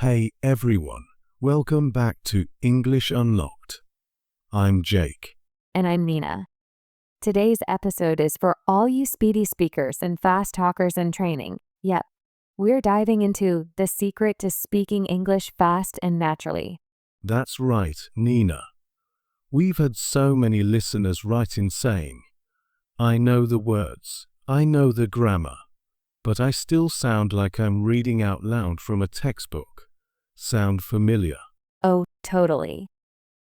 Hey everyone, welcome back to English Unlocked. I'm Jake. And I'm Nina. Today's episode is for all you speedy speakers and fast talkers in training. Yep, we're diving into the secret to speaking English fast and naturally. That's right, Nina. We've had so many listeners write in saying, I know the words, I know the grammar, but I still sound like I'm reading out loud from a textbook. Sound familiar? Oh, totally.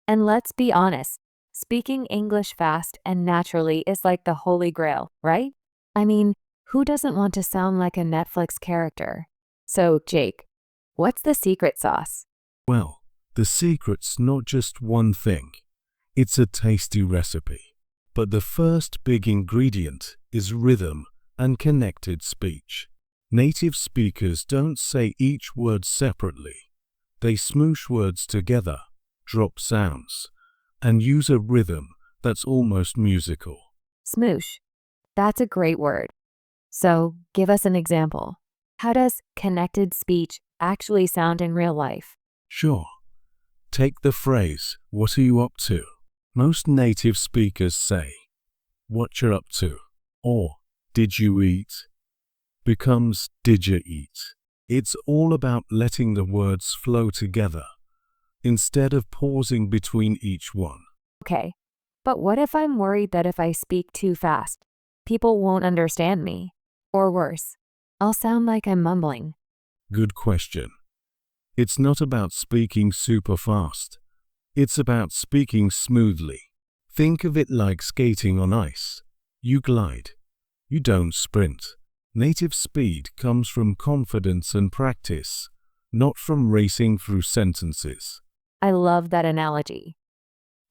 And let's be honest, speaking English fast and naturally is like the holy grail, right? I mean, who doesn't want to sound like a Netflix character? So, Jake, what's the secret sauce? Well, the secret's not just one thing. It's a tasty recipe. But the first big ingredient is rhythm and connected speech. Native speakers don't say each word separately. They smoosh words together, drop sounds, and use a rhythm that's almost musical. Smoosh. That's a great word. So, give us an example. How does connected speech actually sound in real life? Sure. Take the phrase, "What are you up to?" Most native speakers say, "What you're up to," or "Did you eat?" becomes "Did you eat?" It's all about letting the words flow together, instead of pausing between each one. Okay, but what if I'm worried that if I speak too fast, people won't understand me? Or worse, I'll sound like I'm mumbling. Good question. It's not about speaking super fast. It's about speaking smoothly. Think of it like skating on ice. You glide. You don't sprint. Native speed comes from confidence and practice, not from racing through sentences. I love that analogy.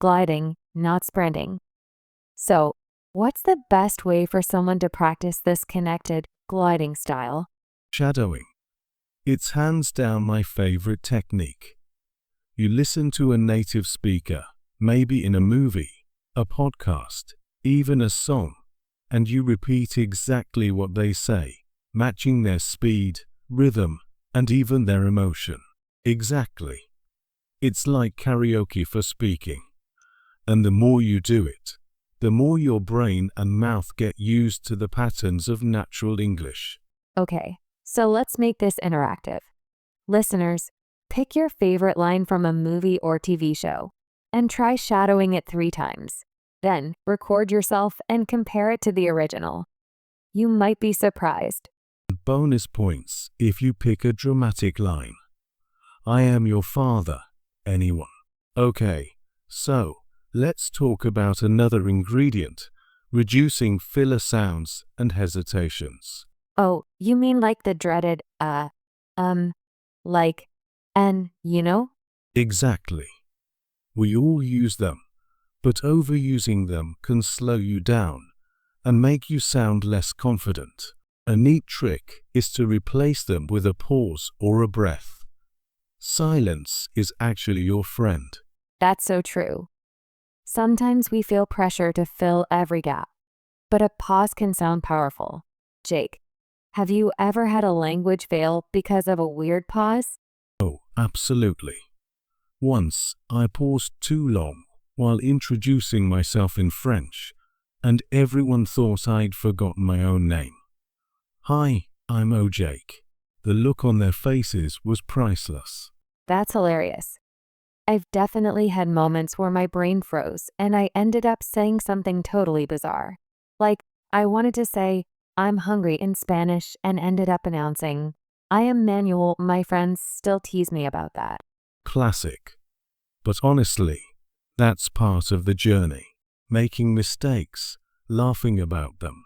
Gliding, not sprinting. So, what's the best way for someone to practice this connected gliding style? Shadowing. It's hands down my favorite technique. You listen to a native speaker, maybe in a movie, a podcast, even a song, and you repeat exactly what they say, matching their speed, rhythm, and even their emotion. Exactly. It's like karaoke for speaking. And the more you do it, the more your brain and mouth get used to the patterns of natural English. Okay, so let's make this interactive. Listeners, pick your favorite line from a movie or TV show and try shadowing it 3 times. Then record yourself and compare it to the original. You might be surprised. Bonus points if you pick a dramatic line. I am your father, anyone. Okay, so let's talk about another ingredient, reducing filler sounds and hesitations. Oh, you mean like the dreaded, like, and, Exactly. We all use them, but overusing them can slow you down and make you sound less confident. A neat trick is to replace them with a pause or a breath. Silence is actually your friend. That's so true. Sometimes we feel pressure to fill every gap, but a pause can sound powerful. Jake, have you ever had a language fail because of a weird pause? Oh, absolutely. Once I paused too long while introducing myself in French, and everyone thought I'd forgotten my own name. Hi, I'm Jake. The look on their faces was priceless. That's hilarious. I've definitely had moments where my brain froze and I ended up saying something totally bizarre. Like, I wanted to say, I'm hungry in Spanish and ended up announcing, I am Manuel. My friends still tease me about that. Classic. But honestly, that's part of the journey. Making mistakes, laughing about them,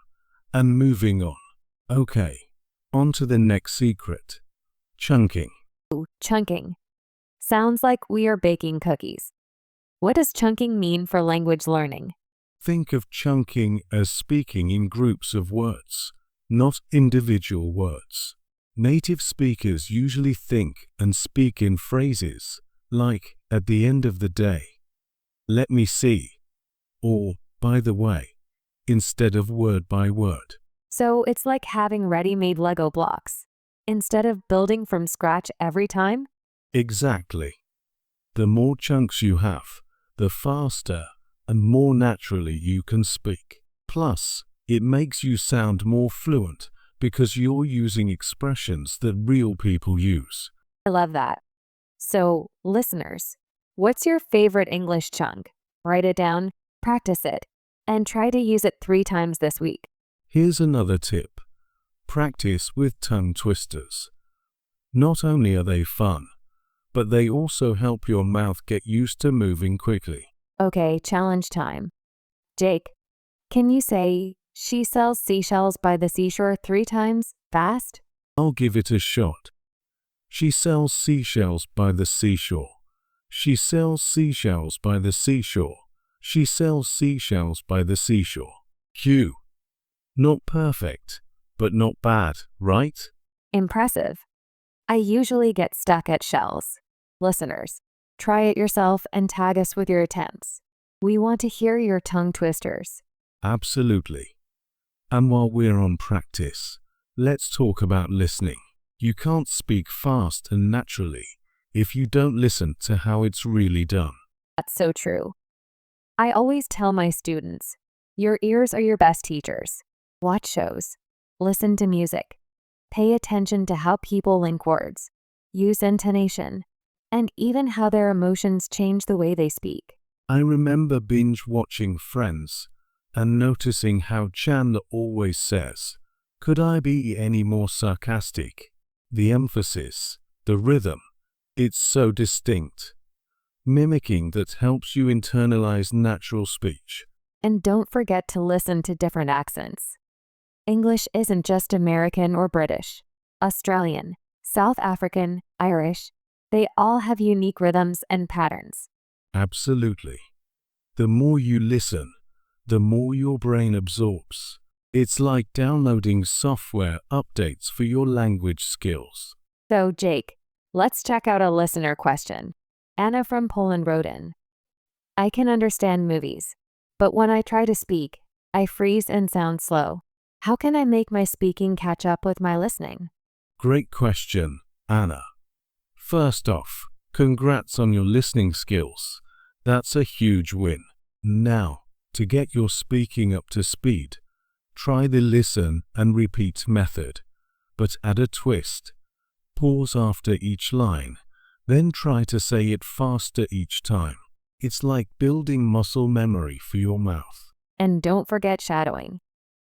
and moving on. Okay, on to the next secret. Chunking. Ooh, chunking. Sounds like we are baking cookies. What does chunking mean for language learning? Think of chunking as speaking in groups of words, not individual words. Native speakers usually think and speak in phrases like, at the end of the day, let me see, or by the way, instead of word by word. So it's like having ready-made Lego blocks. Instead of building from scratch every time, Exactly. The more chunks you have, the faster and more naturally you can speak. Plus, it makes you sound more fluent because you're using expressions that real people use. I love that. So, listeners, what's your favorite English chunk? Write it down, practice it, and try to use it 3 times this week. Here's another tip. Practice with tongue twisters. Not only are they fun, but they also help your mouth get used to moving quickly. Okay, challenge time. Jake, can you say, she sells seashells by the seashore 3 times, fast? I'll give it a shot. She sells seashells by the seashore. She sells seashells by the seashore. She sells seashells by the seashore. Cue. Not perfect, but not bad, right? Impressive. I usually get stuck at shells. Listeners, try it yourself and tag us with your attempts. We want to hear your tongue twisters. Absolutely. And while we're on practice, let's talk about listening. You can't speak fast and naturally if you don't listen to how it's really done. That's so true. I always tell my students, your ears are your best teachers. Watch shows, listen to music, pay attention to how people link words, use intonation, and even how their emotions change the way they speak. I remember binge watching Friends and noticing how Chandler always says, "Could I be any more sarcastic?" The emphasis, the rhythm, it's so distinct. Mimicking that helps you internalize natural speech. And don't forget to listen to different accents. English isn't just American or British. Australian, South African, Irish, they all have unique rhythms and patterns. Absolutely. The more you listen, the more your brain absorbs. It's like downloading software updates for your language skills. So, Jake, let's check out a listener question. Anna from Poland wrote in, I can understand movies, but when I try to speak, I freeze and sound slow. How can I make my speaking catch up with my listening? Great question, Anna. First off, congrats on your listening skills. That's a huge win. Now, to get your speaking up to speed, try the listen and repeat method, but add a twist. Pause after each line, then try to say it faster each time. It's like building muscle memory for your mouth. And don't forget shadowing.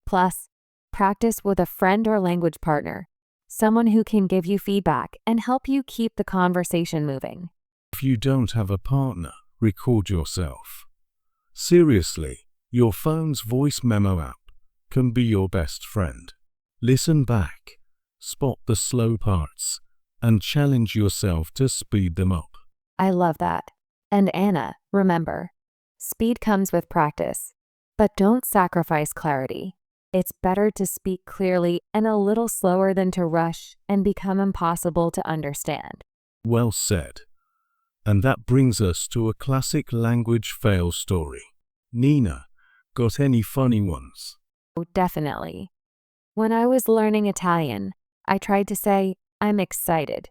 Plus, practice with a friend or language partner, someone who can give you feedback and help you keep the conversation moving. If you don't have a partner, record yourself. Seriously, your phone's voice memo app can be your best friend. Listen back, spot the slow parts, and challenge yourself to speed them up. I love that. And Anna, remember, speed comes with practice, but don't sacrifice clarity. It's better to speak clearly and a little slower than to rush and become impossible to understand. Well said. And that brings us to a classic language fail story. Nina, got any funny ones? Oh, definitely. When I was learning Italian, I tried to say, I'm excited,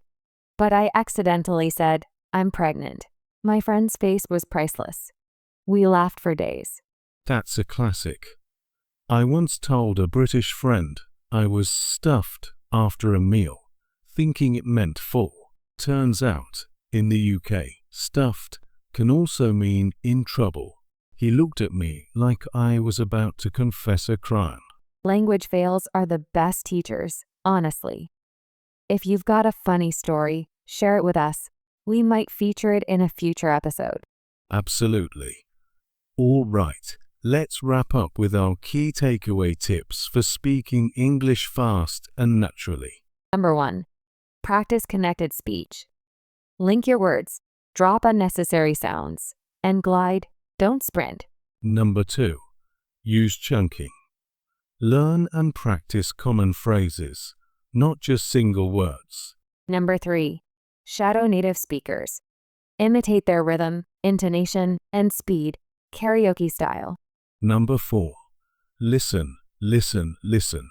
but I accidentally said, I'm pregnant. My friend's face was priceless. We laughed for days. That's a classic. I once told a British friend I was stuffed after a meal, thinking it meant full. Turns out, in the UK, stuffed can also mean in trouble. He looked at me like I was about to confess a crime. Language fails are the best teachers, honestly. If you've got a funny story, share it with us. We might feature it in a future episode. Absolutely. All right, let's wrap up with our key takeaway tips for speaking English fast and naturally. Number 1. Practice connected speech. Link your words, drop unnecessary sounds, and glide, don't sprint. Number 2. Use chunking. Learn and practice common phrases, not just single words. Number 3. Shadow native speakers. Imitate their rhythm, intonation, and speed, karaoke style. Number 4. Listen, listen, listen.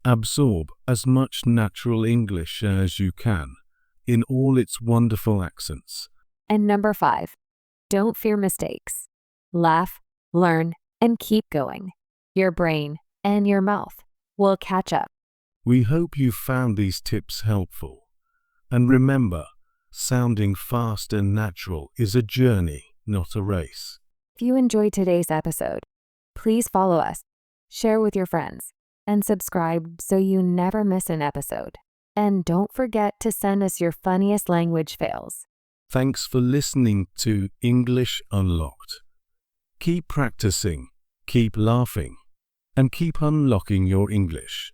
Absorb as much natural English as you can. in all its wonderful accents. And number 5, don't fear mistakes. Laugh, learn, and keep going. Your brain and your mouth will catch up. We hope you found these tips helpful. And remember, sounding fast and natural is a journey, not a race. If you enjoyed today's episode, please follow us, share with your friends, and subscribe so you never miss an episode. And don't forget to send us your funniest language fails. Thanks for listening to English Unlocked. Keep practicing, keep laughing, and keep unlocking your English.